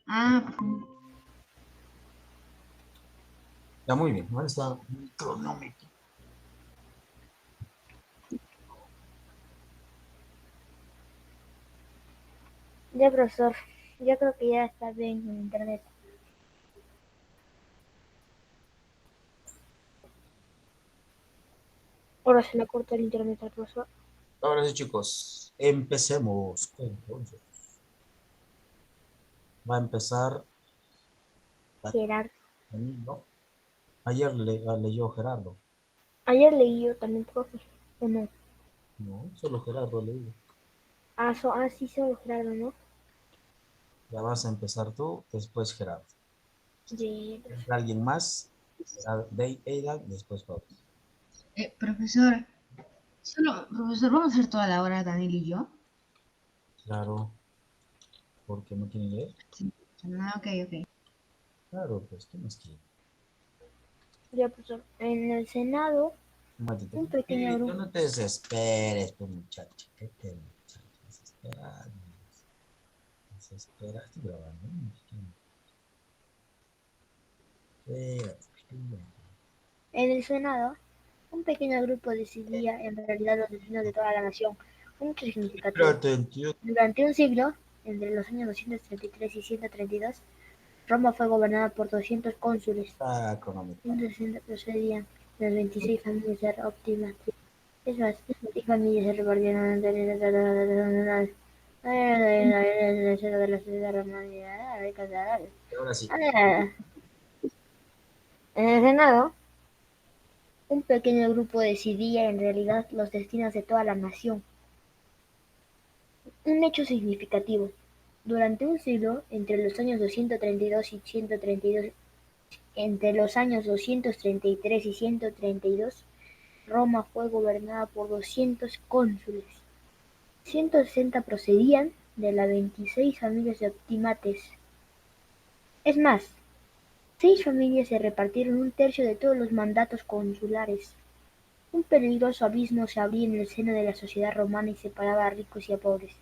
Ah, Ya, muy bien. ¿Dónde está mi cronómetro? Ya, profesor, yo creo que ya está bien en internet. Ahora se le corta el internet al profesor. Ahora sí, chicos, empecemos. Entonces, va a empezar Gerardo. Danilo. Ayer leyó Gerardo. Ayer leí yo también, profe. ¿O no? No, solo Gerardo leí. Sí, solo Gerardo, ¿no? Ya vas a empezar tú, después Gerardo. De, Entra alguien más, Eidan, después Pablo. profesor, profesor, ¿vamos a hacer toda la hora Daniel y yo? Claro, porque no quieren leer. Sí. Ah, ok, ok. Claro, pues, ¿qué más quiere? ya, profesor. En el Senado, Un ratito. un pequeño Tú grupo. no te desesperes, pues, muchacho. ¿Qué te muchacho? Desesperar. Desesperar. Estoy grabando, ¿no? Espera, espera. En el Senado, un pequeño grupo decidía en realidad los destinos de toda la nación. Un hecho significativo. Espérate, tío. Durante un siglo, entre los años 233 y 132, Roma fue gobernada por 200 cónsules. Está económico. 160 procedían de las 26 familias óptimas. Es más, y familias se repartieron entre de la sociedad romana ricas de Arabia. Ahora sí. En el Senado, un pequeño grupo decidía en realidad los destinos de toda la nación. Un hecho significativo. Durante un siglo, entre los años 233 y 132, Roma fue gobernada por 200 cónsules. 160 procedían de las 26 familias de optimates. Es más, 6 familias se repartieron un tercio de todos los mandatos consulares. Un peligroso abismo se abría en el seno de la sociedad romana y separaba a ricos y a pobres.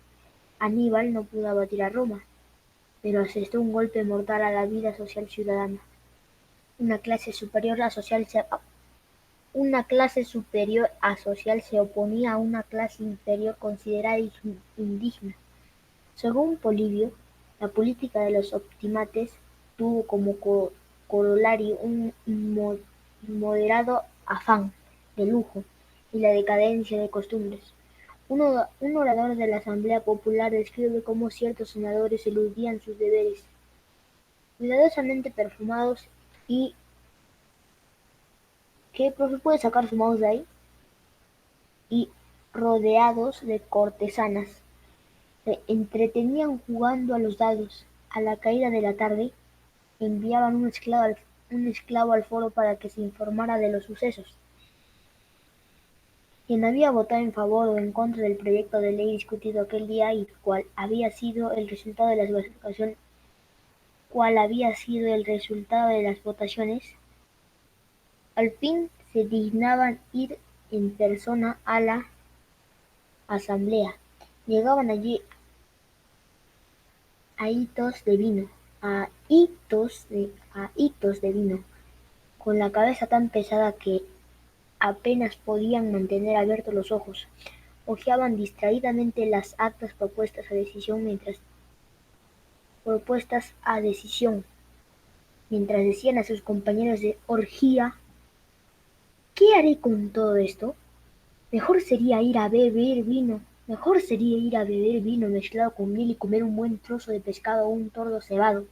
Aníbal no pudo abatir a Roma, pero asestó un golpe mortal a la vida social ciudadana. Una clase superior a social se, una clase superior a social se oponía a una clase inferior considerada indigna. Según Polibio, la política de los optimates tuvo como corolario un moderado afán de lujo y la decadencia de costumbres. Un orador de la Asamblea Popular describe cómo ciertos senadores eludían sus deberes, cuidadosamente perfumados y que profe puede sacar su mouse de ahí y rodeados de cortesanas. Se entretenían jugando a los dados. A la caída de la tarde, enviaban un esclavo al foro para que se informara de los sucesos. Quien había votado en favor o en contra del proyecto de ley discutido aquel día y cuál había sido el resultado de las votaciones, al fin se dignaban ir en persona a la asamblea. Llegaban allí a hitos de vino, a hitos de vino, con la cabeza tan pesada que apenas podían mantener abiertos los ojos. Hojeaban distraídamente las actas propuestas a decisión, mientras decían a sus compañeros de orgía: ¿qué haré con todo esto? Mejor sería ir a beber vino. Mejor sería ir a beber vino mezclado con miel y comer un buen trozo de pescado o un tordo cebado.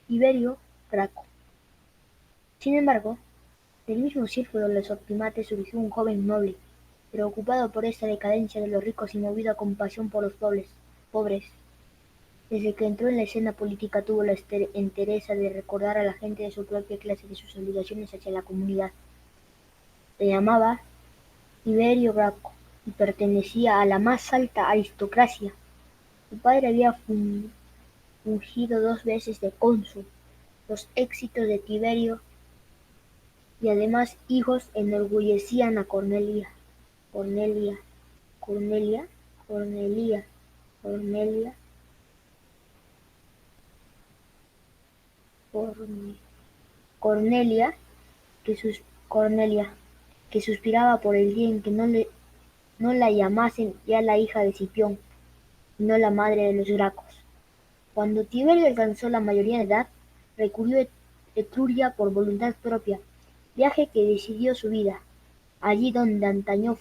Iberio Graco. Sin embargo, del mismo círculo de los optimates surgió un joven noble, preocupado por esta decadencia de los ricos y movido a compasión por los pobres. Desde que entró en la escena política tuvo la entereza de recordar a la gente de su propia clase de sus obligaciones hacia la comunidad. Se llamaba Tiberio Graco y pertenecía a la más alta aristocracia. Su padre había fungido 2 veces de cónsul. Los éxitos de Tiberio y además hijos enorgullecían a Cornelia, Cornelia, Cornelia, Cornelia, por Cornelia, Cornelia, que suspiraba por el día en que no la llamasen ya la hija de Cipión, y no la madre de los Gracos. Cuando Tiberio alcanzó la mayoría de edad, recurrió a Etruria por voluntad propia, viaje que decidió su vida. Allí donde antaño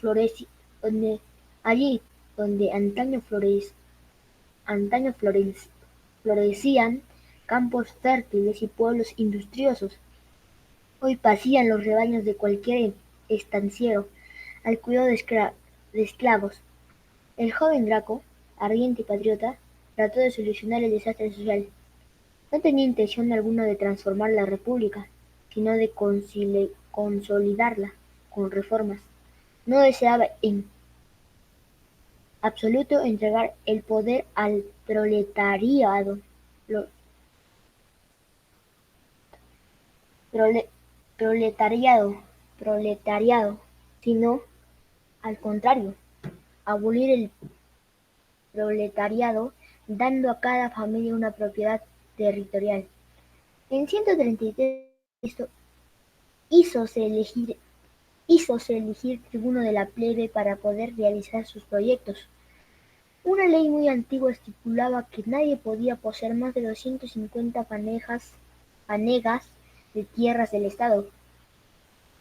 donde, allí donde antaño florecían campos fértiles y pueblos industriosos, hoy pacían los rebaños de cualquier estanciero al cuidado de esclavos. El joven Graco, ardiente y patriota, trató de solucionar el desastre social. No tenía intención alguna de transformar la república, sino de consolidarla con reformas. No deseaba en absoluto entregar el poder al lo- prole- proletariado, proletariado, sino al contrario, abolir el proletariado dando a cada familia una propiedad territorial. En 133 hízose elegir, hízose elegir tribuno de la plebe para poder realizar sus proyectos. Una ley muy antigua estipulaba que nadie podía poseer más de 250 fanegas de tierras del Estado.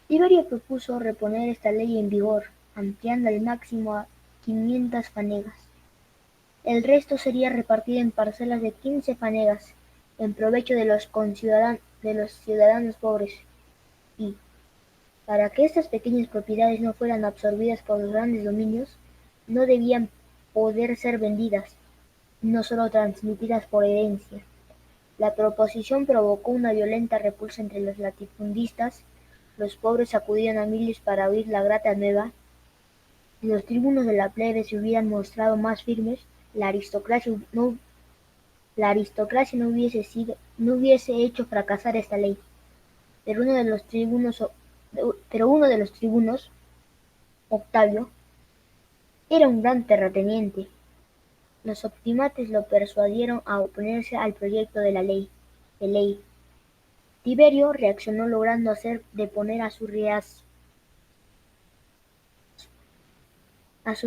Tiberio propuso reponer esta ley en vigor, ampliando al máximo a 500 fanegas. El resto sería repartido en parcelas de 15 fanegas, en provecho de los ciudadanos pobres, y, para que estas pequeñas propiedades no fueran absorbidas por los grandes dominios, no debían poder ser vendidas, no solo transmitidas por herencia. La proposición provocó una violenta repulsa entre los latifundistas. Los pobres acudían a miles para oír la grata nueva. Si los tribunos de la plebe se hubieran mostrado más firmes, la aristocracia no hubiese hecho fracasar esta ley. Pero uno de los tribunos, Octavio, era un gran terrateniente. Los optimates lo persuadieron a oponerse al proyecto de ley. Tiberio reaccionó logrando hacer deponer a su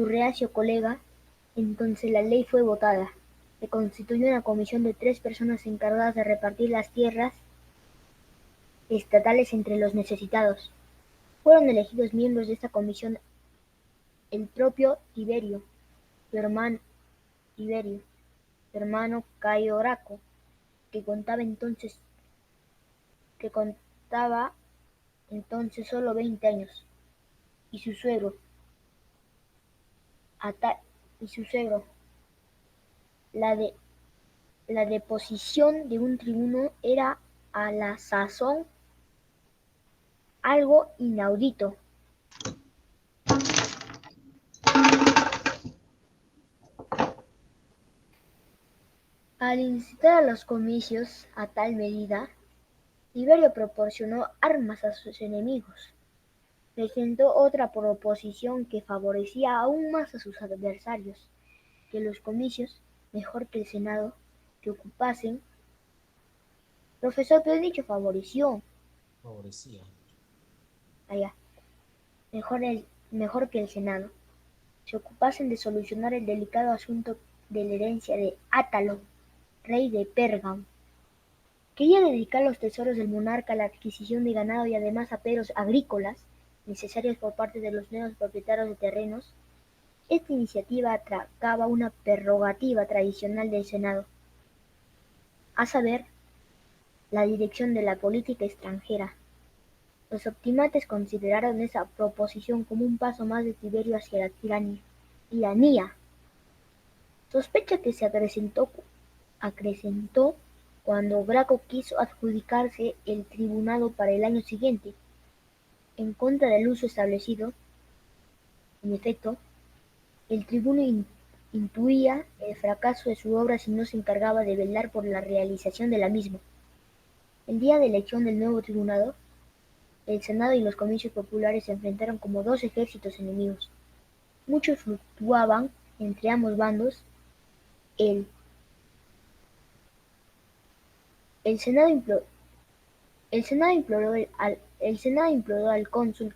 reacio colega. Entonces la ley fue votada. Se constituyó una comisión de 3 personas encargadas de repartir las tierras estatales entre los necesitados. Fueron elegidos miembros de esta comisión el propio Tiberio, su hermano Cayo Graco, que contaba entonces solo 20 años, y su suegro, Ata- y su suegro. La, de, la deposición de un tribuno era a la sazón algo inaudito. Al incitar a los comicios a tal medida, Tiberio proporcionó armas a sus enemigos. Presentó otra proposición que favorecía aún más a sus adversarios, que los comicios, mejor que el Senado, que ocupasen. Profesor, pero dicho favoreció, Favorecía. allá, mejor que el Senado, se ocupasen de solucionar el delicado asunto de la herencia de Átalo, rey de Pérgamo. Quería dedicar los tesoros del monarca a la adquisición de ganado y además aperos agrícolas necesarios por parte de los nuevos propietarios de terrenos. Esta iniciativa atracaba una prerrogativa tradicional del Senado, a saber, la dirección de la política extranjera. Los optimates consideraron esa proposición como un paso más de Tiberio hacia la tiranía, sospecha que se acrecentó cuando Graco quiso adjudicarse el tribunado para el año siguiente, en contra del uso establecido. En efecto, el tribuno intuía el fracaso de su obra si no se encargaba de velar por la realización de la misma. El día de elección del nuevo tribunado, el Senado y los comicios populares se enfrentaron como dos ejércitos enemigos. Muchos fluctuaban entre ambos bandos. El, el Senado El Senado imploró al cónsul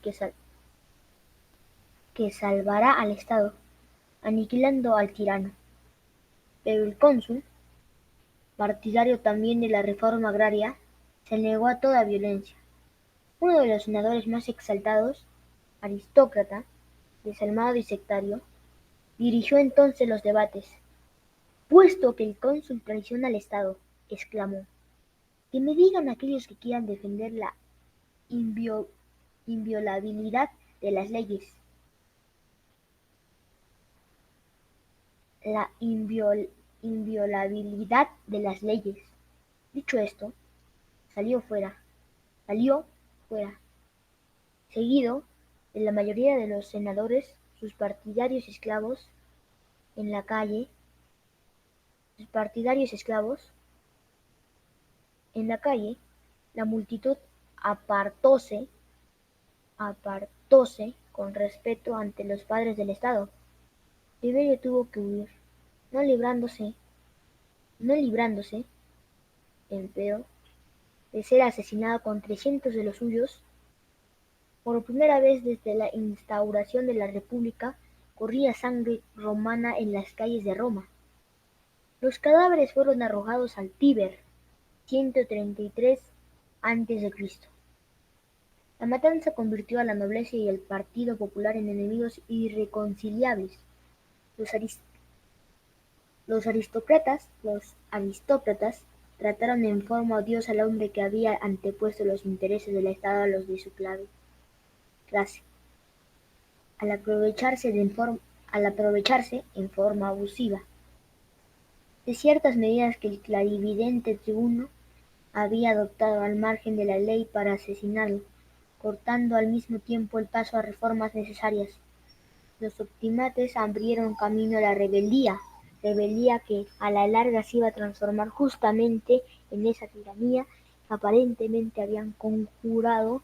que salvara al Estado, aniquilando al tirano. Pero el cónsul, partidario también de la reforma agraria, se negó a toda violencia. Uno de los senadores más exaltados, aristócrata, desalmado y sectario, dirigió entonces los debates. «Puesto que el cónsul traiciona al Estado», exclamó, «que me digan aquellos que quieran defender la inviolabilidad de las leyes». La inviolabilidad de las leyes. Dicho esto, salió fuera, seguido de la mayoría de los senadores, sus partidarios esclavos, en la calle. La multitud apartóse con respeto ante los padres del Estado. Tiberio tuvo que huir, no librándose, empero, de ser asesinado con 300 de los suyos. Por primera vez desde la instauración de la República corría sangre romana en las calles de Roma. Los cadáveres fueron arrojados al Tíber, 133 a.C. La matanza convirtió a la nobleza y el Partido Popular en enemigos irreconciliables. Los aristócratas trataron en forma odiosa al hombre que había antepuesto los intereses del Estado a los de su clase, al aprovecharse en forma abusiva de ciertas medidas que el clarividente tribuno había adoptado al margen de la ley para asesinarlo, cortando al mismo tiempo el paso a reformas necesarias. Los optimates abrieron camino a la rebeldía que a la larga se iba a transformar justamente en esa tiranía que aparentemente habían conjurado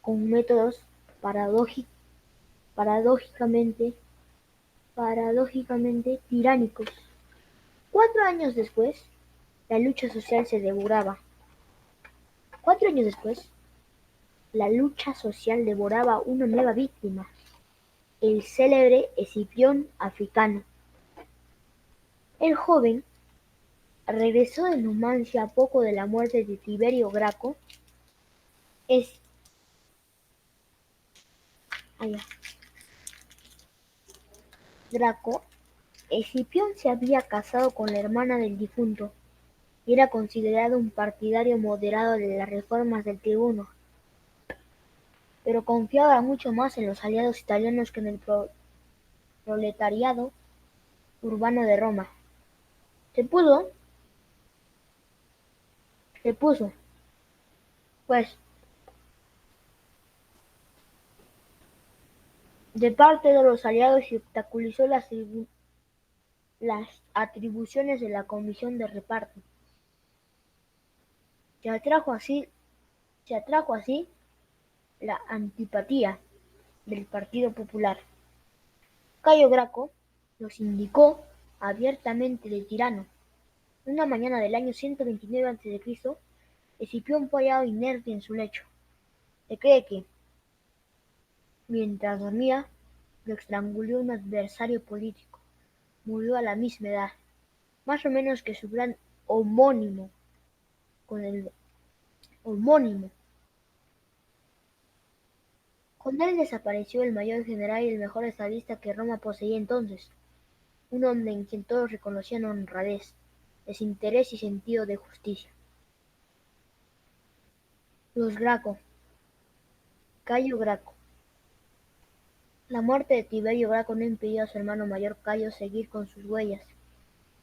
con métodos paradójicamente tiránicos. 4 años después, la lucha social se devoraba. 4 años después, la lucha social devoraba una nueva víctima, el célebre Escipión Africano. El joven regresó de Numancia poco de la muerte de Tiberio Graco. Escipión se había casado con la hermana del difunto y era considerado un partidario moderado de las reformas del tribuno, pero confiaba mucho más en los aliados italianos que en el proletariado urbano de Roma. Se puso, pues, de parte de los aliados y obstaculizó las atribuciones de la comisión de reparto. Se atrajo así la antipatía del Partido Popular. Cayo Graco los indicó abiertamente de tirano. Una mañana del año 129 a.C., Escipión fue hallado inerte en su lecho. Se cree que, mientras dormía, lo estranguló un adversario político. Murió a la misma edad, más o menos que su gran homónimo. Con él desapareció el mayor general y el mejor estadista que Roma poseía entonces, un hombre en quien todos reconocían honradez, desinterés y sentido de justicia. Los Graco. Cayo Graco. La muerte de Tiberio Graco no impidió a su hermano mayor Cayo seguir con sus huellas,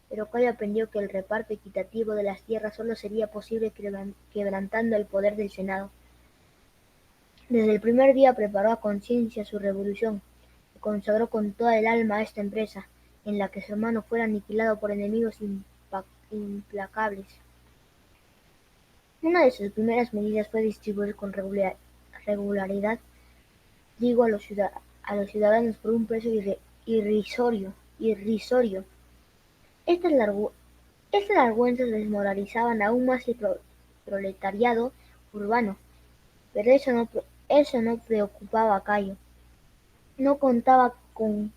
pero Cayo aprendió que el reparto equitativo de las tierras solo sería posible quebrantando el poder del Senado. Desde el primer día preparó a conciencia su revolución y consagró con toda el alma a esta empresa, en la que su hermano fuera aniquilado por enemigos implacables. Una de sus primeras medidas fue distribuir con regularidad trigo a los ciudadanos por un precio irrisorio. Estas largüenzas desmoralizaban aún más el proletariado urbano, pero eso no preocupaba a Cayo. No contaba con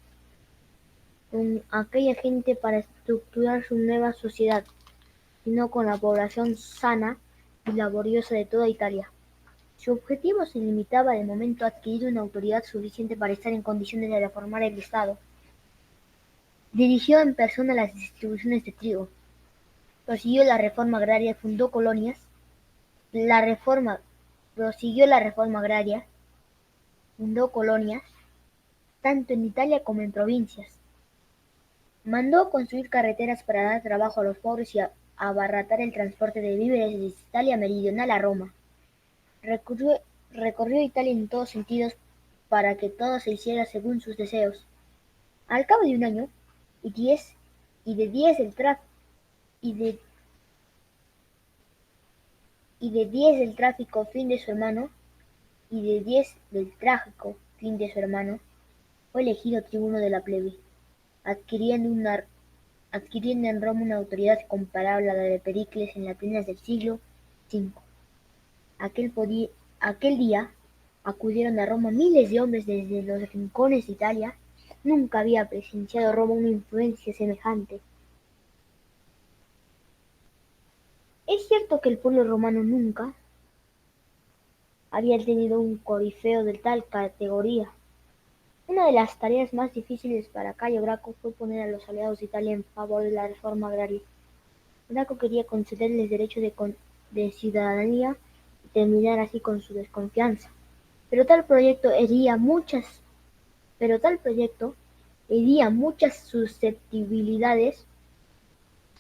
aquella gente para estructurar su nueva sociedad, sino con la población sana y laboriosa de toda Italia. Su objetivo se limitaba de momento a adquirir una autoridad suficiente para estar en condiciones de reformar el Estado. Dirigió en persona las distribuciones de trigo, prosiguió la reforma agraria, fundó colonias, prosiguió la reforma agraria, fundó colonias, tanto en Italia como en provincias. Mandó construir carreteras para dar trabajo a los pobres y abarrotar el transporte de víveres desde Italia meridional a Roma. Recorrió, recorrió Italia en todos sentidos para que todo se hiciera según sus deseos. Al cabo de un año y diez y de diez del tráfico y de 10 del trágico fin de su hermano fue elegido tribuno de la plebe, adquiriendo en Roma una autoridad comparable a la de Pericles en las primeras del siglo V. Aquel día acudieron a Roma miles de hombres desde los rincones de Italia. Nunca había presenciado Roma una influencia semejante. Es cierto que el pueblo romano nunca había tenido un corifeo de tal categoría. Una de las tareas más difíciles para Cayo Graco fue poner a los aliados de Italia en favor de la reforma agraria. Graco quería concederles derechos de ciudadanía y terminar así con su desconfianza. Pero tal proyecto hería muchas susceptibilidades.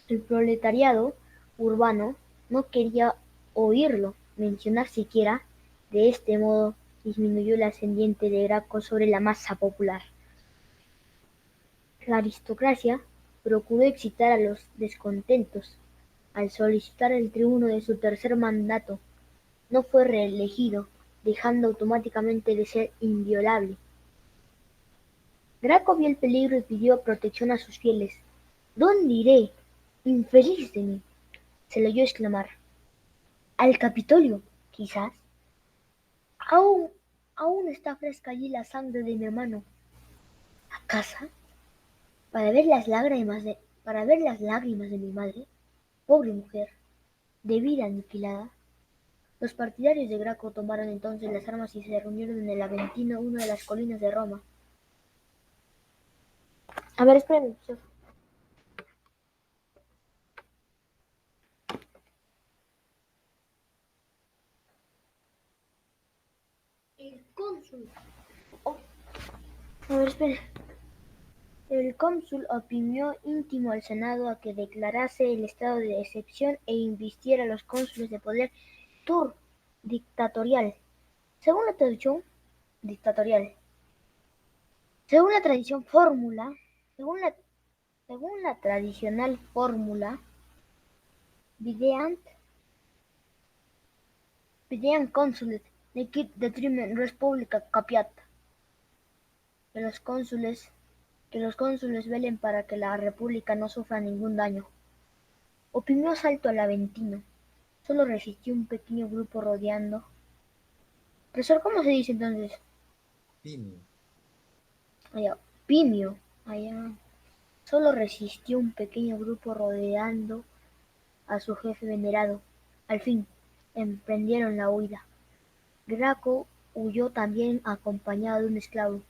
El proletariado urbano no quería oírlo mencionar siquiera. De este modo disminuyó el ascendiente de Graco sobre la masa popular. La aristocracia procuró excitar a los descontentos. Al solicitar el tribuno de su tercer mandato, no fue reelegido, dejando automáticamente de ser inviolable. Graco vio el peligro y pidió protección a sus fieles. ¿Dónde iré? ¡Infeliz de mí!, se le oyó exclamar. ¿Al Capitolio, quizás? Aún, aún está fresca allí la sangre de mi hermano. ¿A casa? Para ver las lágrimas de mi madre, pobre mujer, de vida aniquilada. Los partidarios de Graco tomaron entonces las armas y se reunieron en el Aventino, una de las colinas de Roma. A ver, espérenme, chef. El cónsul. Oh, a ver, espere. El cónsul oprimió íntimo al Senado a que declarase el estado de excepción e invistiera a los cónsules de poder dictatorial. Según la tradición dictatorial, según la tradición fórmula, según la tradicional fórmula, videant consulet nequit detrimen respublica capiat, que los cónsules velen para que la república no sufra ningún daño. Oprimió asalto al Aventino. Solo resistió un pequeño grupo rodeando. Profesor, ¿cómo se dice entonces? Pimio. Allá, Pimio. Allá. Solo resistió un pequeño grupo rodeando a su jefe venerado. Al fin, emprendieron la huida. Graco huyó también acompañado de un esclavo.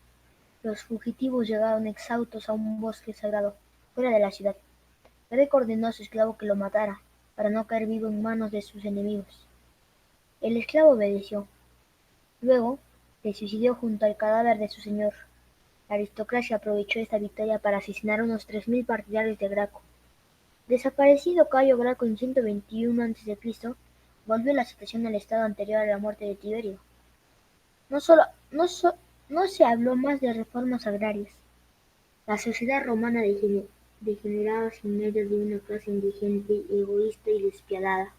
Los fugitivos llegaron exhaustos a un bosque sagrado, fuera de la ciudad. Greco ordenó a su esclavo que lo matara, para no caer vivo en manos de sus enemigos. El esclavo obedeció. Luego, se suicidó junto al cadáver de su señor. La aristocracia aprovechó esta victoria para asesinar a unos 3000 partidarios de Graco. Desaparecido Cayo Graco en 121 a.C., volvió la situación al estado anterior a la muerte de Tiberio. No se habló más de reformas agrarias. La sociedad romana degeneraba sin medio de una clase indigente, egoísta y despiadada.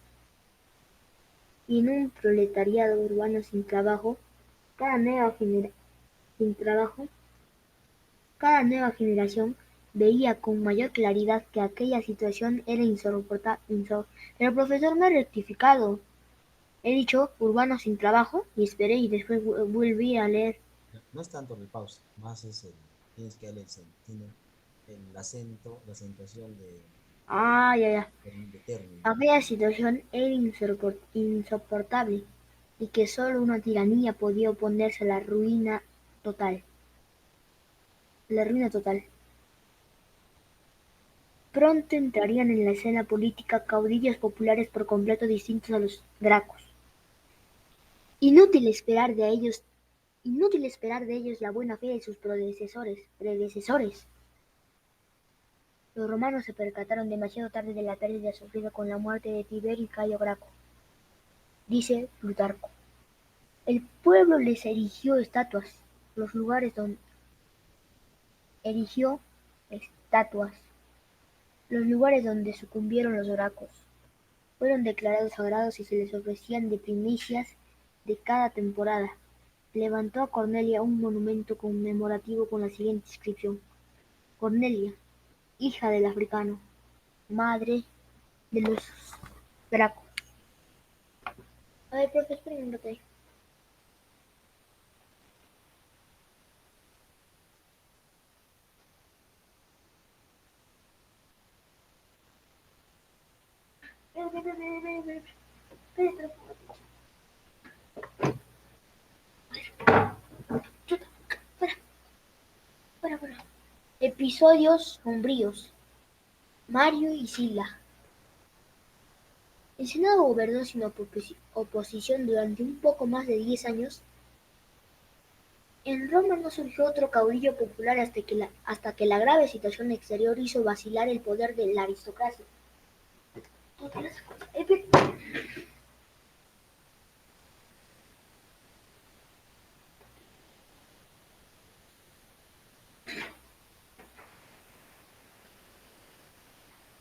Y en un proletariado urbano sin trabajo, cada nueva generación veía con mayor claridad que aquella situación era insoportable. Pero profesor, me ha rectificado. He dicho urbano sin trabajo y esperé y después volví a leer. No es tanto el pausa, más es tienes que darle tiene el acento, la acentuación Ah, ya, ya. de término. Aquella situación era insoportable y que solo una tiranía podía oponerse a total. La ruina total. Pronto entrarían en la escena política caudillos populares por completo distintos a los dracos. Inútil esperar de ellos, inútil esperar de ellos la buena fe de sus predecesores. Los romanos se percataron demasiado tarde de la pérdida sufrida con la muerte de Tiberio y Cayo Graco, dice Plutarco. El pueblo les erigió estatuas, los lugares donde erigió estatuas, los lugares donde sucumbieron los oracos, fueron declarados sagrados y se les ofrecían de primicias de cada temporada. Levantó a Cornelia un monumento conmemorativo con la siguiente inscripción: Cornelia, hija del africano, madre de los dracos. A ver, profe, esperen un rato ahí. Chuta, fuera, fuera, fuera. Episodios sombríos. Mario y Sila. El Senado gobernó sin oposición durante un poco más de 10 años. En Roma no surgió otro caudillo popular hasta que la grave situación exterior hizo vacilar el poder de la aristocracia.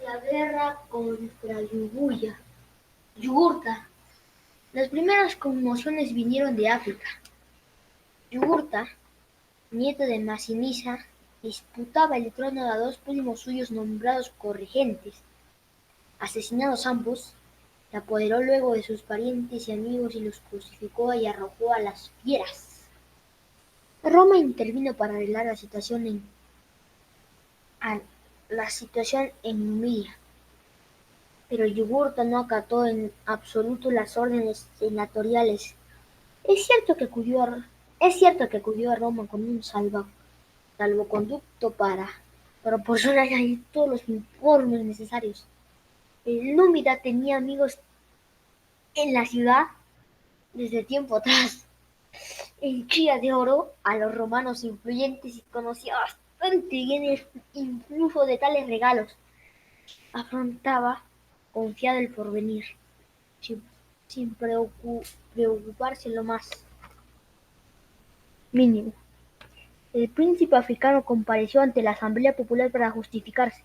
La guerra contra Yugurta. Las primeras conmociones vinieron de África. Yugurta, nieto de Masinisa, disputaba el trono a dos primos suyos nombrados corregentes. Asesinados ambos, se apoderó luego de sus parientes y amigos y los crucificó y arrojó a las fieras. Roma intervino para arreglar la situación en Numidia, pero Yugurta no acató en absoluto las órdenes senatoriales. Es cierto que acudió a Roma con un salvoconducto para proporcionar ahí todos los informes necesarios. El númida tenía amigos en la ciudad desde tiempo atrás. Henchía de oro a los romanos influyentes y conocía bastante bien el influjo de tales regalos. Afrontaba confiado el porvenir, sin, sin preocuparse lo más mínimo. El príncipe africano compareció ante la Asamblea Popular para justificarse.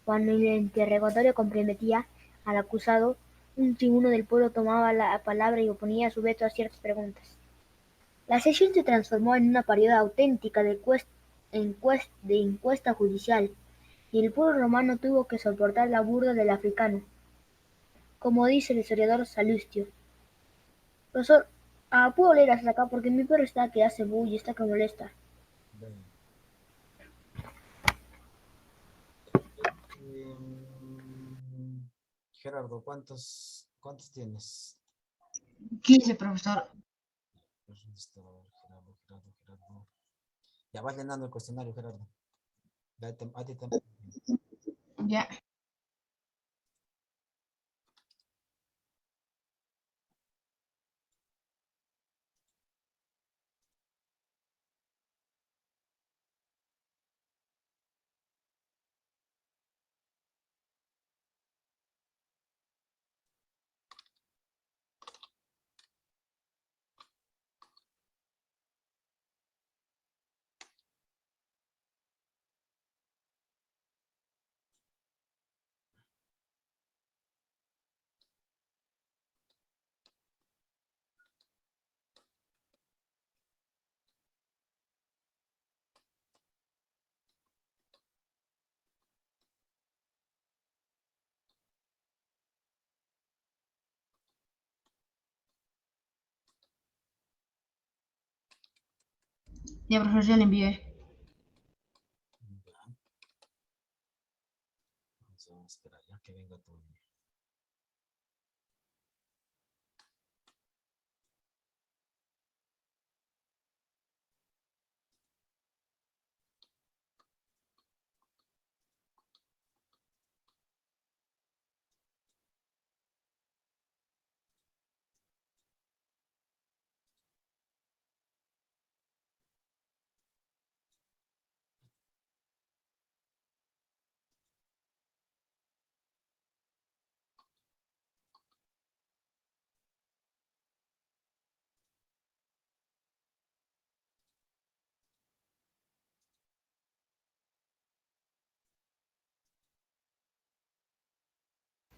Cuando el interrogatorio comprometía al acusado, un tribuno del pueblo tomaba la palabra y oponía su veto a ciertas preguntas. La sesión se transformó en una parada auténtica de encuesta judicial, y el pueblo romano tuvo que soportar la burla del africano, como dice el historiador Salustio. Profesor, ¿puedo leer hasta acá? Porque mi perro está que hace bulla, está que molesta. Bueno, Gerardo, ¿cuántos tienes? 15, profesor. Listo, Gerardo. Ya vas llenando el cuestionario, Gerardo. A ti Ya. Ya, profesor, ya le envié. Ya. Vamos a esperar ya que venga tu.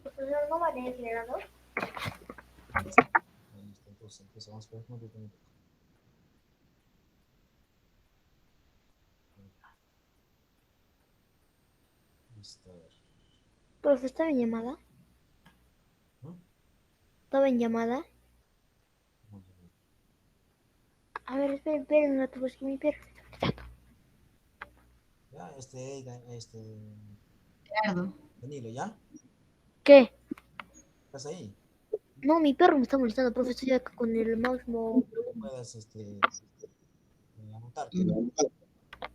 Profesor, ¿no va a leer el generador? Listo. Listo. Entonces empezamos por un minuto. Listo, a ver. Profe, ¿estaba en llamada? ¿No? ¿Estaba en llamada? Muy bien. A ver, esperen un rato, pues que mi perro. Ya, Gerardo. Danilo, ¿ya? ¿Qué? ¿Estás ahí? No, mi perro me está molestando, profe, estoy acá con el máximo. Que puedas anotarte. Mm,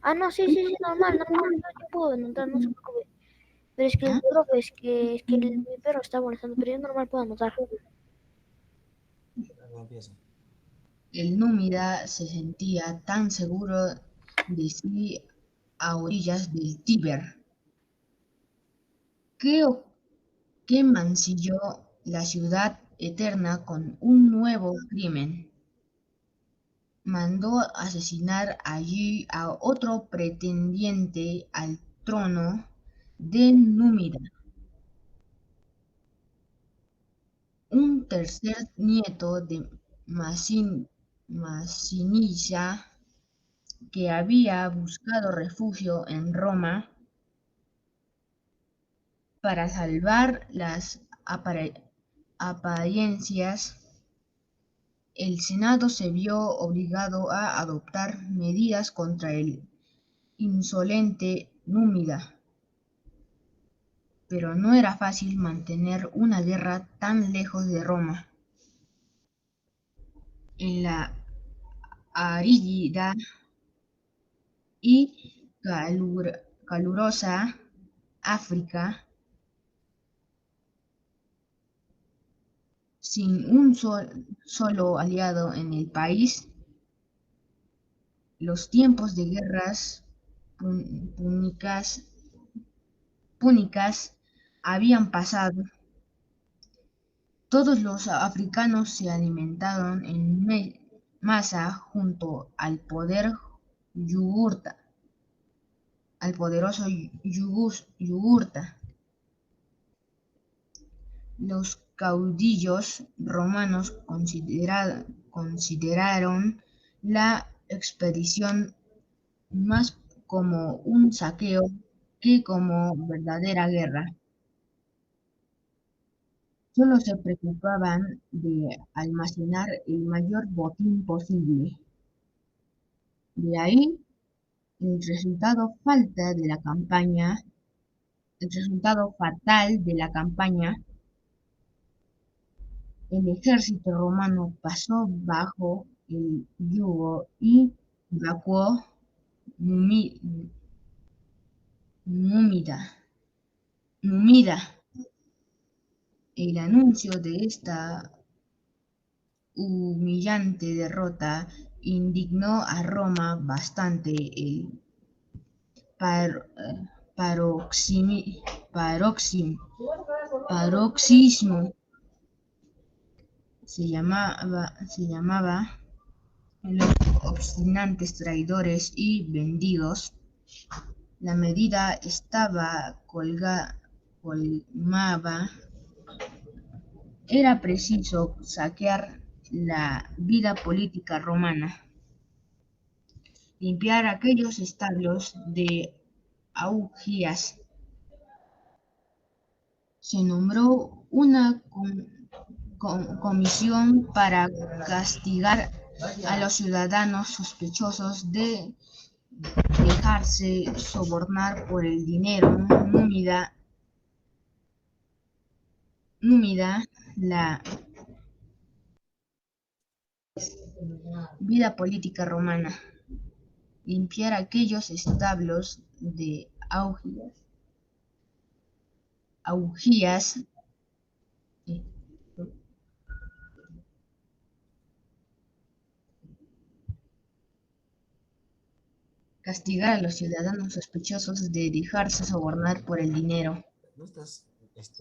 Ah, no, sí, sí, sí, normal, normal, no, yo puedo anotar, no se preocupe. Pero es que el ¿Ya? profe, mi perro está molestando, pero yo normal puedo anotar. Ya empieza. El númida se sentía tan seguro de sí a orillas del Tíber que, que mancilló la ciudad eterna con un nuevo crimen. Mandó asesinar allí a otro pretendiente al trono de Númida, un tercer nieto de Masinilla que había buscado refugio en Roma para salvar las apariencias. El Senado se vio obligado a adoptar medidas contra el insolente Númida, pero no era fácil mantener una guerra tan lejos de Roma. En la árida y calurosa África, sin un solo aliado en el país, los tiempos de guerras púnicas, púnicas habían pasado. Todos los africanos se alimentaron en masa junto al poderoso Yugurta. Los caudillos romanos consideraron la expedición más como un saqueo que como verdadera guerra. Solo se preocupaban de almacenar el mayor botín posible. De ahí el resultado fatal de la campaña. El ejército romano pasó bajo el yugo y evacuó Númida. Númida. El anuncio de esta humillante derrota indignó a Roma bastante. El par- eh, paroxismo se llamaba los obstinantes traidores y vendidos. La medida estaba colmada. Era preciso saquear la vida política romana, limpiar aquellos establos de Augías. Se nombró una comisión para castigar a los ciudadanos sospechosos de dejarse sobornar por el dinero. Númida la vida política romana, limpiar aquellos establos de augías, castigar a los ciudadanos sospechosos de dejarse sobornar por el dinero. No estás,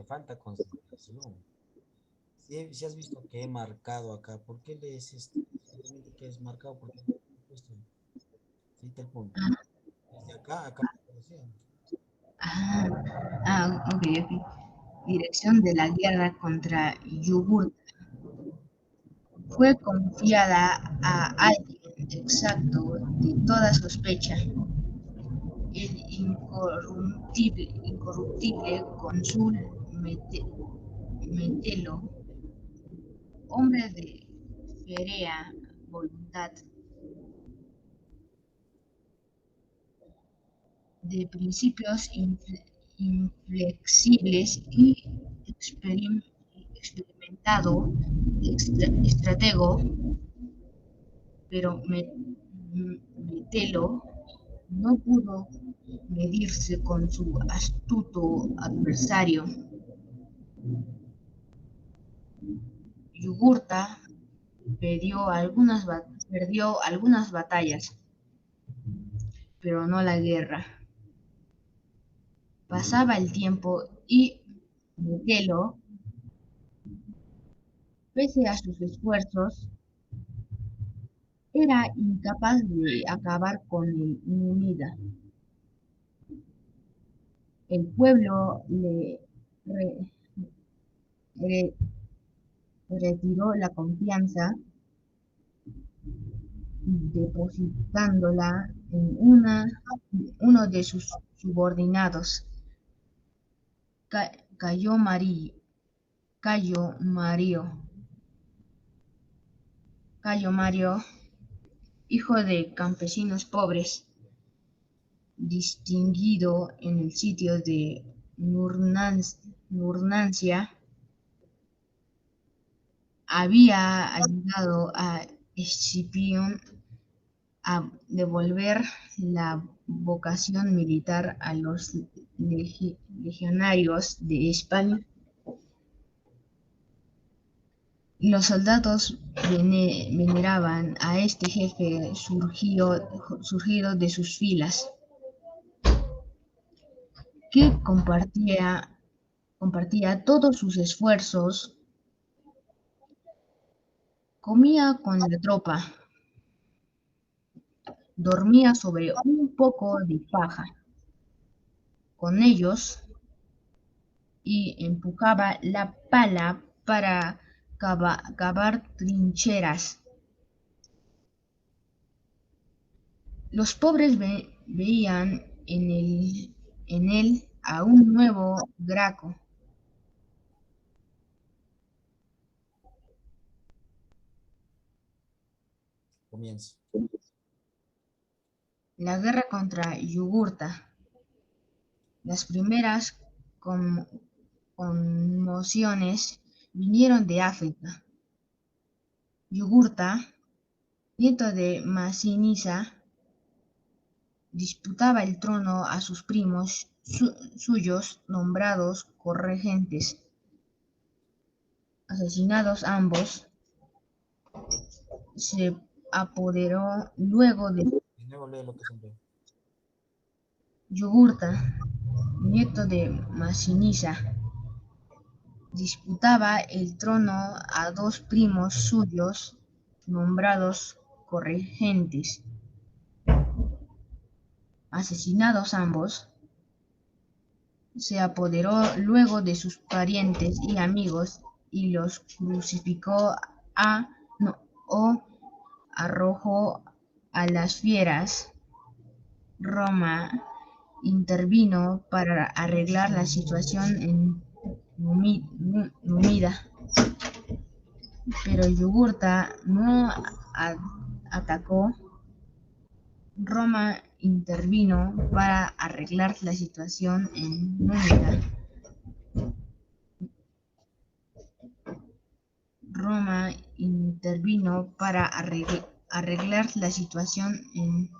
falta concentración. Si has visto que he marcado acá, ¿por qué lees esto? Simplemente que es marcado porque he puesto. Sí, te el punto. Desde acá, acá. Ok. Dirección de la guerra contra Yugurta. Fue confiada a alguien exacto de toda sospecha, el incorruptible cónsul Metelo, hombre de férrea voluntad, de principios inflexibles y experimentado estratego, pero Metelo no pudo medirse con su astuto adversario. Yugurta perdió algunas batallas, pero no la guerra. Pasaba el tiempo y Metelo, pese a sus esfuerzos, era incapaz de acabar con el Númida. El pueblo le retiró la confianza, depositándola en uno de sus subordinados, Cayo Mario, hijo de campesinos pobres, distinguido en el sitio de Nurnancia, había ayudado a Escipión a devolver la vocación militar a los legionarios de España. Los soldados veneraban a este jefe surgido de sus filas, que compartía todos sus esfuerzos, comía con la tropa, dormía sobre un poco de paja con ellos y empujaba la pala para cavar trincheras. Los pobres veían en él a un nuevo Graco. Comienzo. La guerra contra Yugurta. Las primeras conmociones vinieron de África. Yugurta, nieto de Masinisa, disputaba el trono a sus primos suyos nombrados corregentes. Asesinados ambos, se apoderó luego de Yugurta, nieto de Masinisa, disputaba el trono a dos primos suyos nombrados corregentes. Asesinados ambos, se apoderó luego de sus parientes y amigos y los crucificó o arrojó a las fieras. Roma intervino para arreglar la situación en Númida, pero Yugurta no atacó, Roma intervino para arreglar la situación en Númida. Roma intervino para arreglar la situación en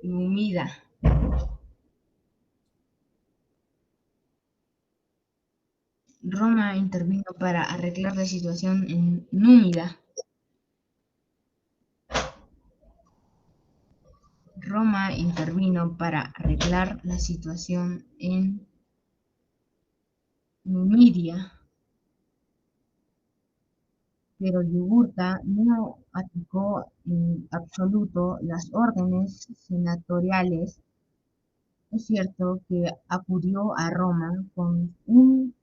Númida. Roma intervino para arreglar la situación en Númida. Roma intervino para arreglar la situación en Numidia, pero Yugurta no atacó en absoluto las órdenes senatoriales. Es cierto que acudió a Roma con un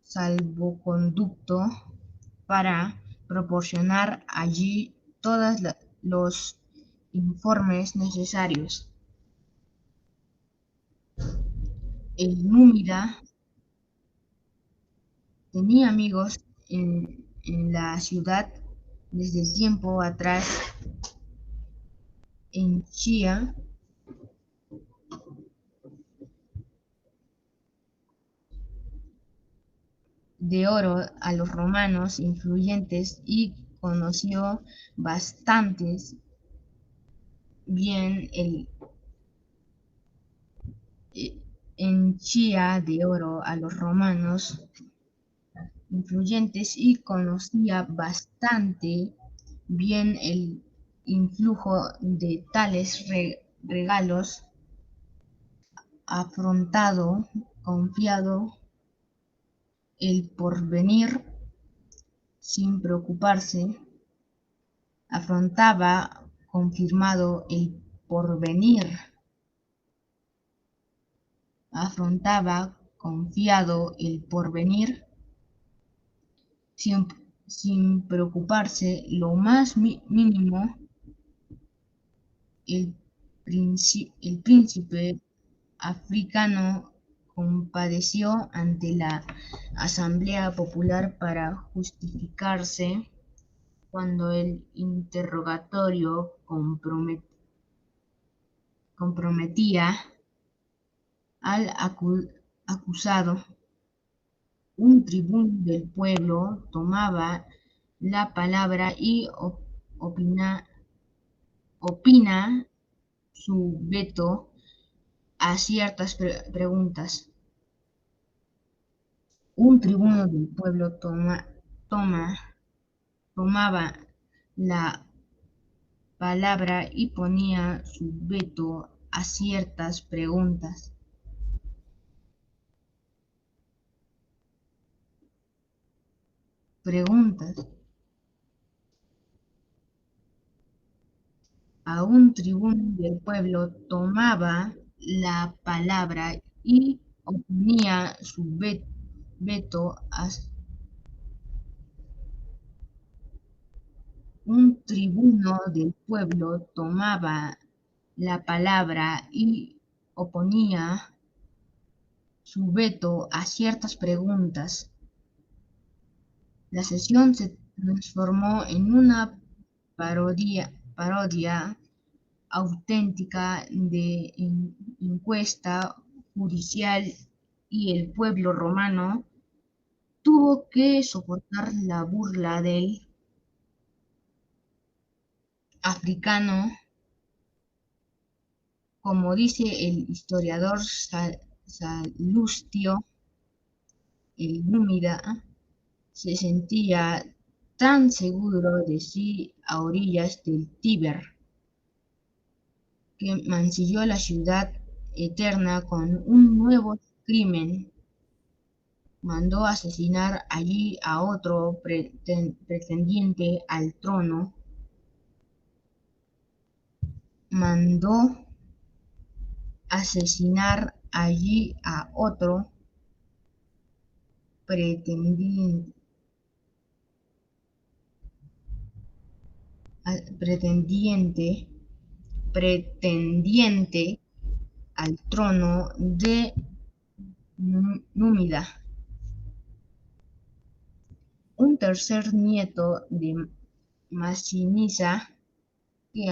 salvoconducto para proporcionar allí todos los informes necesarios. El Númida tenía amigos en la ciudad desde el tiempo atrás. En Chía de oro a los romanos influyentes y conoció bastante bien en Chía de oro a los romanos influyentes y conocía bastante bien el influjo de tales regalos, afrontado, confiado el porvenir sin preocuparse, afrontaba confirmado el porvenir, afrontaba confiado el porvenir sin preocuparse lo más mínimo. El príncipe africano compareció ante la Asamblea Popular para justificarse cuando el interrogatorio comprometía al acusado. Un tribuno del pueblo tomaba la palabra y opina su veto a ciertas preguntas. Un tribuno del pueblo tomaba la palabra y ponía su veto a ciertas preguntas. A un tribuno del pueblo tomaba la palabra y oponía su veto a un tribuno del pueblo tomaba la palabra y oponía su veto a ciertas preguntas. La sesión se transformó en una parodia auténtica de encuesta judicial y el pueblo romano tuvo que soportar la burla del africano. Como dice el historiador Salustio, el Númida se sentía tan seguro de sí a orillas del Tíber que mancilló la ciudad eterna con un nuevo crimen. Mandó asesinar allí a otro pretendiente al trono. Mandó asesinar allí a otro pretendiente al trono de Númida. Un tercer nieto de Masinisa, que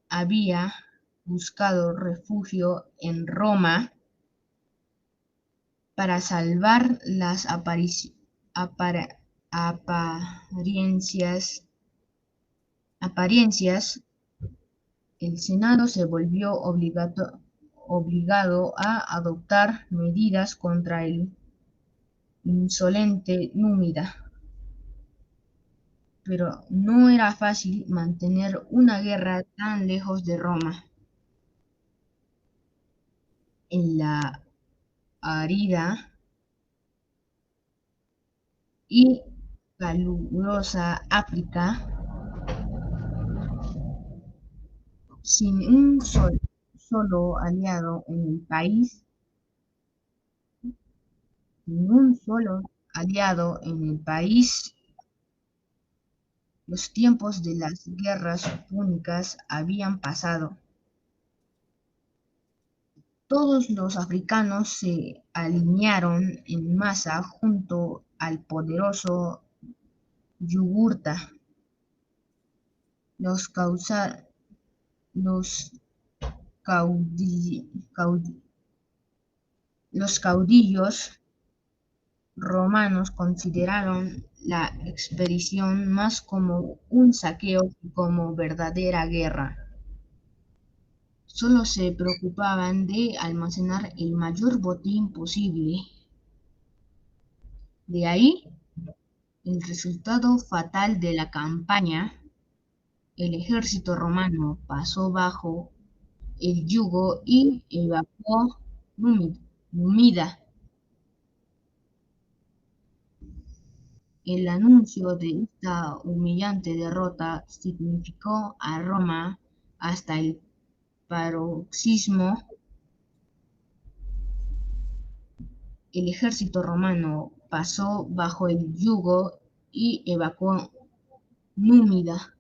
había buscado refugio en Roma para salvar las apariencias. El Senado se vio obligado a adoptar medidas contra el insolente Númida, pero no era fácil mantener una guerra tan lejos de Roma. En la árida y calurosa África, sin un solo aliado en el país, sin un solo aliado en el país, los tiempos de las guerras púnicas habían pasado. Todos los africanos se alinearon en masa junto al poderoso Yugurta. Los, los, los caudillos romanos consideraron la expedición más como un saqueo que como verdadera guerra. Solo se preocupaban de almacenar el mayor botín posible. De ahí el resultado fatal de la campaña. El ejército romano pasó bajo el yugo y evacuó Numida. El anuncio de esta humillante derrota significó a Roma hasta el paroxismo. El ejército romano pasó bajo el yugo y evacuó Númida.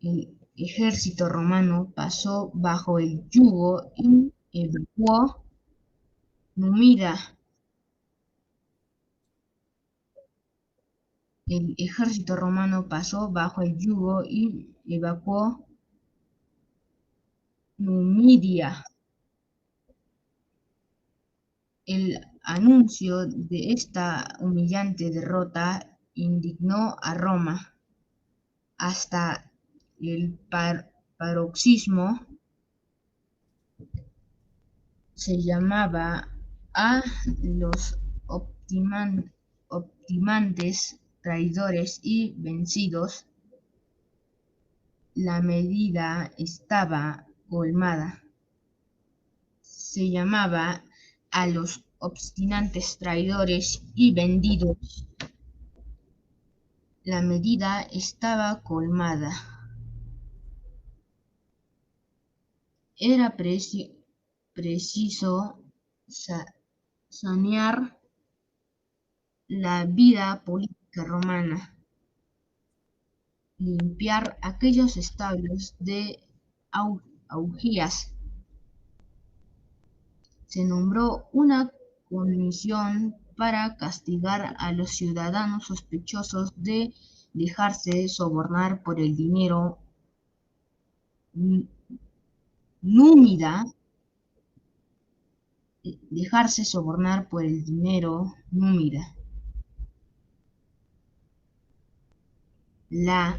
El ejército romano pasó bajo el yugo y evacuó Númida. El ejército romano pasó bajo el yugo y evacuó Numidia. El anuncio de esta humillante derrota indignó a Roma hasta el paroxismo. Se llamaba a los optimantes traidores y vencidos. La medida estaba colmada. Se llamaba a los obstinantes traidores y vendidos. La medida estaba colmada. Era preciso sanear la vida política romana, limpiar aquellos establos de augías. Se nombró una comisión para castigar a los ciudadanos sospechosos de dejarse sobornar por el dinero Númida. Dejarse sobornar por el dinero Númida. La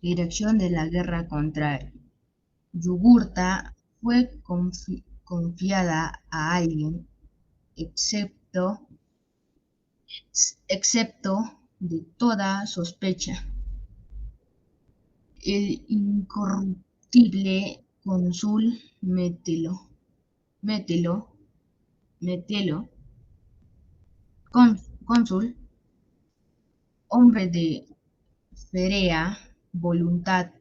dirección de la guerra contra Yugurta fue confiada a alguien excepto de toda sospecha. El incorruptible cónsul Metelo, cónsul, hombre de férrea voluntad,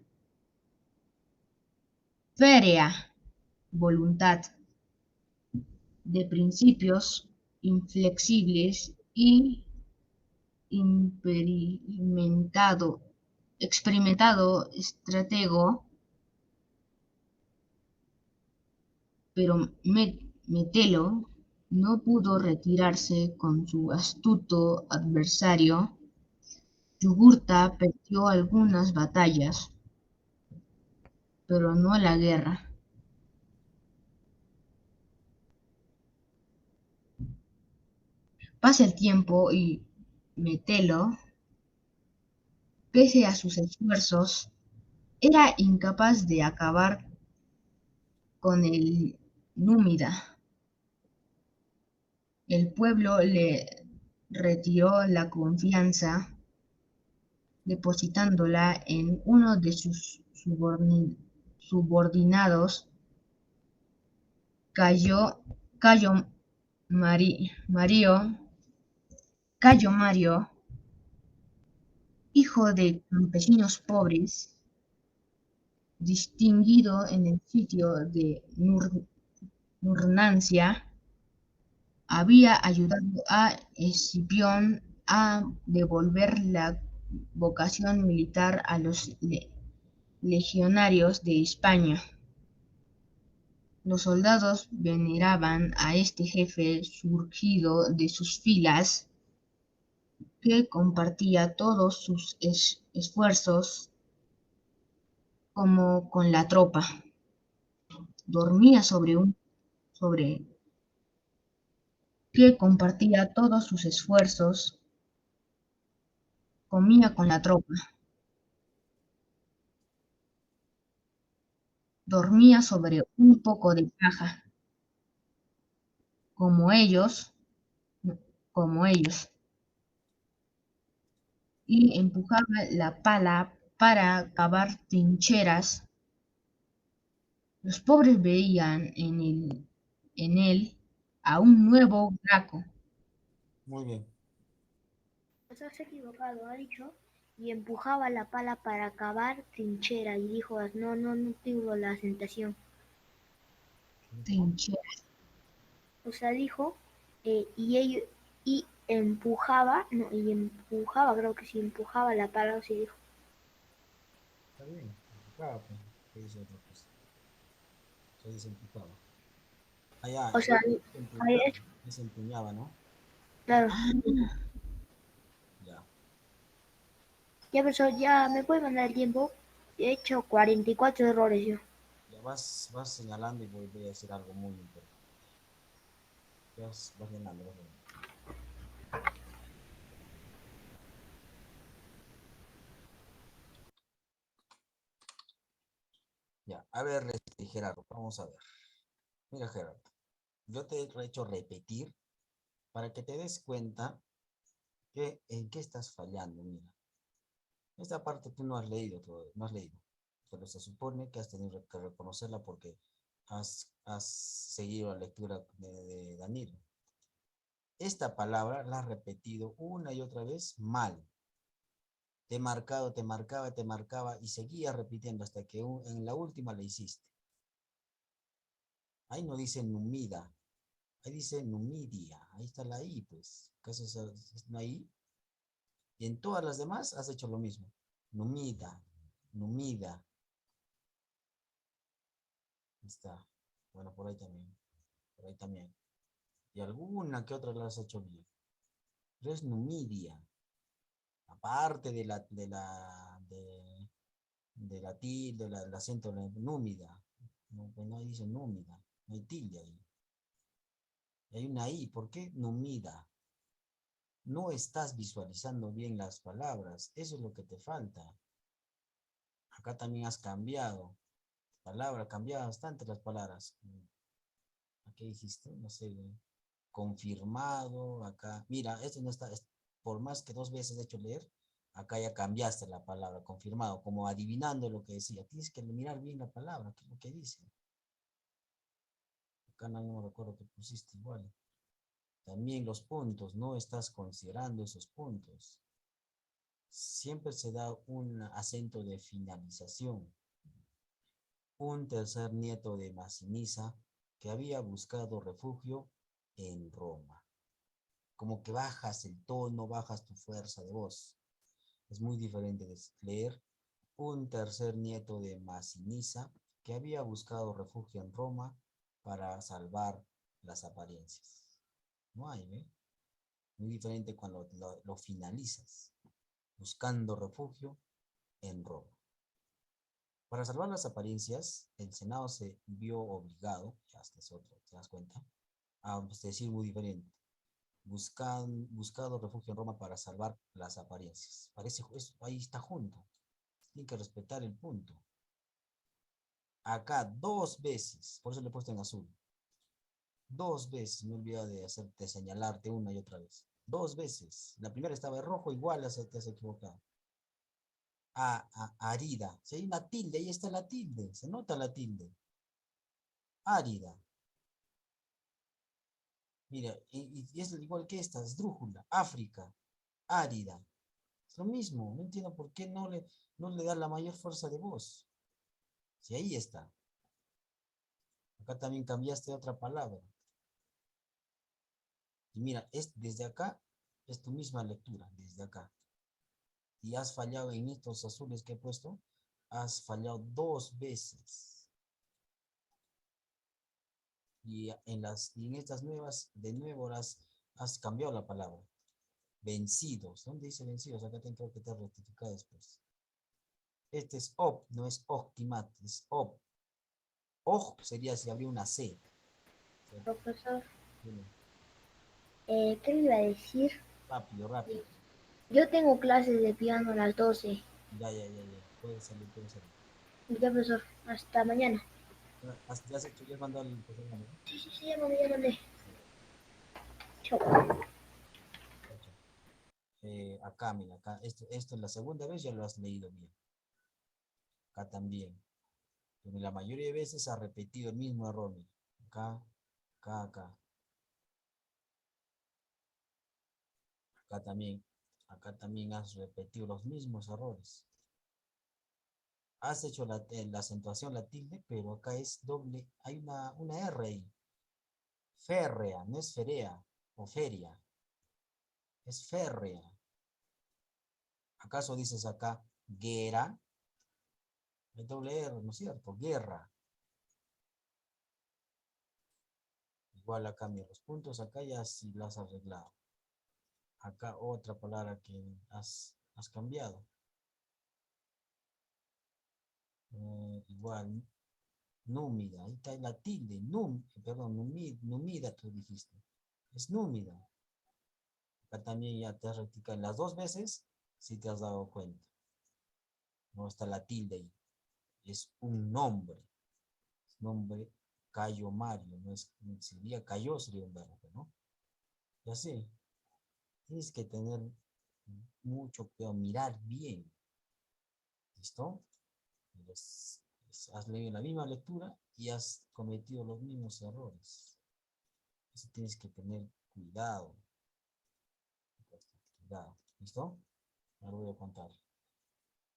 de principios inflexibles y experimentado estratego, pero Metelo no pudo retirarse con su astuto adversario. Yugurta perdió algunas batallas, pero no la guerra. Pasa el tiempo y Metelo, pese a sus esfuerzos, era incapaz de acabar con el Númida. El pueblo le retiró la confianza, depositándola en uno de sus subordinados, Cayo, Cayo Mario, Cayo Mario, hijo de campesinos pobres, distinguido en el sitio de Nurnancia. Había ayudado a Escipión a devolver la vocación militar a los legionarios de España. Los soldados veneraban a este jefe surgido de sus filas, que compartía todos sus esfuerzos como con la tropa. Dormía sobre que compartía todos sus esfuerzos, comía con la tropa. Dormía sobre un poco de paja, como ellos, como ellos, y empujaba la pala para cavar trincheras. Los pobres veían en él a un nuevo Graco. Muy bien. Estás equivocado, ha dicho, y empujaba la pala para cavar trinchera, y dijo, no, no, no tengo la sensación. Trinchera. O sea, dijo, y ellos, y empujaba, no, y empujaba, creo que sí, empujaba la pala, o sí dijo. Está bien. Empujaba, pues. ¿Qué dice otra cosa? Se dice empujaba. Allá, O sea, ahí empuñaba. es, Se empuñaba, ¿no? claro. Ah, Ya. Ya, profesor, ya me puede mandar el tiempo. He hecho 44 errores yo. Ya vas señalando y voy a decir algo muy importante. Vas llenando, vas llenando. Ya, a ver, Gerardo, vamos a ver. Mira, Gerardo, yo te he hecho repetir para que te des cuenta que en qué estás fallando. Mira, esta parte tú no has leído todo, no has leído, pero se supone que has tenido que reconocerla porque has seguido la lectura de Danilo. Esta palabra la has repetido una y otra vez mal. Te he marcado, te marcaba y seguía repitiendo hasta que en la última la hiciste. Ahí no dice numida, ahí dice numidia, ahí está la I, pues. ¿Acaso es una I? Y en todas las demás has hecho lo mismo. Numida, numida. Ahí está. Bueno, por ahí también. Por ahí también. Y alguna que otra la has hecho bien. Pero es numidia. Aparte de la tilde, del acento númida. No, pues no dice númida. No hay tilde ahí. Y hay una I. ¿Por qué numida? No estás visualizando bien las palabras. Eso es lo que te falta. Acá también has cambiado. Palabra, cambiado bastante las palabras. ¿Qué dijiste? No sé. Confirmado. Acá. Mira, esto no está. Por más que 2 veces he hecho leer, acá ya cambiaste la palabra, confirmado, como adivinando lo que decía. Tienes que mirar bien la palabra, qué es lo que dice. Acá no me recuerdo que pusiste igual. También los puntos, no estás considerando esos puntos. Siempre se da un acento de finalización. Un tercer nieto de Masinisa que había buscado refugio en Roma. Como que bajas el tono, bajas tu fuerza de voz. Es muy diferente de leer un tercer nieto de Masinisa que había buscado refugio en Roma para salvar las apariencias. No hay, ¿ve? Muy diferente cuando lo finalizas, buscando refugio en Roma. Para salvar las apariencias, el Senado se vio obligado, ya este es otro, ¿te das cuenta? A decir muy diferente. Buscado refugio en Roma para salvar las apariencias. Parece, ahí está junto. Tiene que respetar el punto. Acá 2 veces, por eso le he puesto en azul. 2 veces, me he olvidado de señalarte una y otra vez. 2 veces. La primera estaba en rojo, igual te has equivocado. Arida. Si hay una tilde, ahí está la tilde. Se nota la tilde. Árida. Mira, y es igual que esta, esdrújula. África. Árida. Es lo mismo. No entiendo por qué no le da la mayor fuerza de voz. Si ahí está. Acá también cambiaste otra palabra. Y mira, desde acá es tu misma lectura, desde acá. Y has fallado en estos azules que he puesto. Has fallado 2 veces. Y en estas nuevas, de nuevo has cambiado la palabra. Vencidos. ¿Dónde dice vencidos? Acá tengo que te rectificar después. Este es op, no es optimat, es op. Oj sería si habría una C. ¿Cierto? Profesor, Dime. ¿qué le iba a decir? Rápido, rápido. Yo tengo clases de piano a las 12. Ya. Puede salir, puede salir. Ya, profesor, hasta mañana. Ya has hecho, ya has mandado el profesor, ¿no? Sí, ya mandé. Chau. Chao, chao. Acá, mira, acá, esto es la segunda vez, ya lo has leído bien. Acá también. Pero la mayoría de veces ha repetido el mismo error, mira. Acá, acá, acá. Acá también. Acá también has repetido los mismos errores. Has hecho la acentuación, la tilde, pero acá es doble. Hay una R ahí. Férrea, no es ferea o feria. Es férrea. ¿Acaso dices acá guerra? Es doble R, ¿no es cierto? Guerra. Igual acá, mira, los puntos acá ya sí las has arreglado. Acá otra palabra que has cambiado. Igual, númida. Ahí está la tilde. Perdón, númida tú dijiste. Es númida. Acá también ya te has rectificado. En las 2 veces sí te has dado cuenta. No está la tilde ahí. Es un nombre. Nombre Cayo Mario. No es, sería Cayo, sería un verbo, ¿no? Y así. Tienes que tener mucho cuidado, mirar bien. ¿Listo? Has leído la misma lectura y has cometido los mismos errores. Así tienes que tener cuidado. Cuidado. ¿Listo? Ahora voy a contar.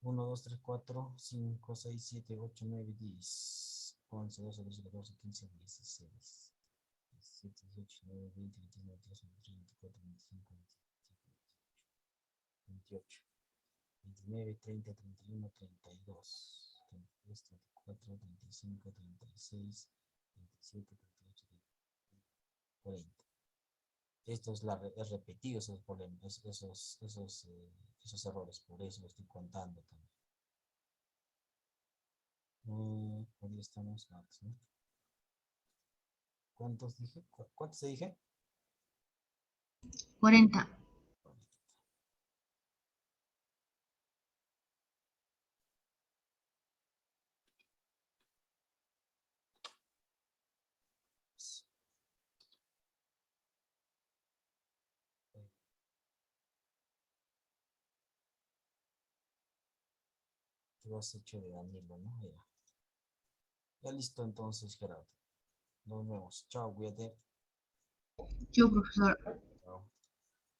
1, 2, 3, 4, 5, 6, 7, 8, 9, 10, 11, 12, 13, 14, 15, 16, 17, 18, 19, 20, 21, 22, 23, 24, 25, 27, 28, 29, 30, 31, 32, 33, 34, 35, 36, 37, 38, 40. Esto es repetido esos problemas, esos errores, por eso lo estoy contando también. Ahí estamos, Max, ¿no? ¿Cuántos dije? ¿Cuántos te dije? 40. Tú has hecho de Danilo, ¿no? Ya listo entonces, Gerardo. Nos vemos. Chao, cuídate. Yo, profesor.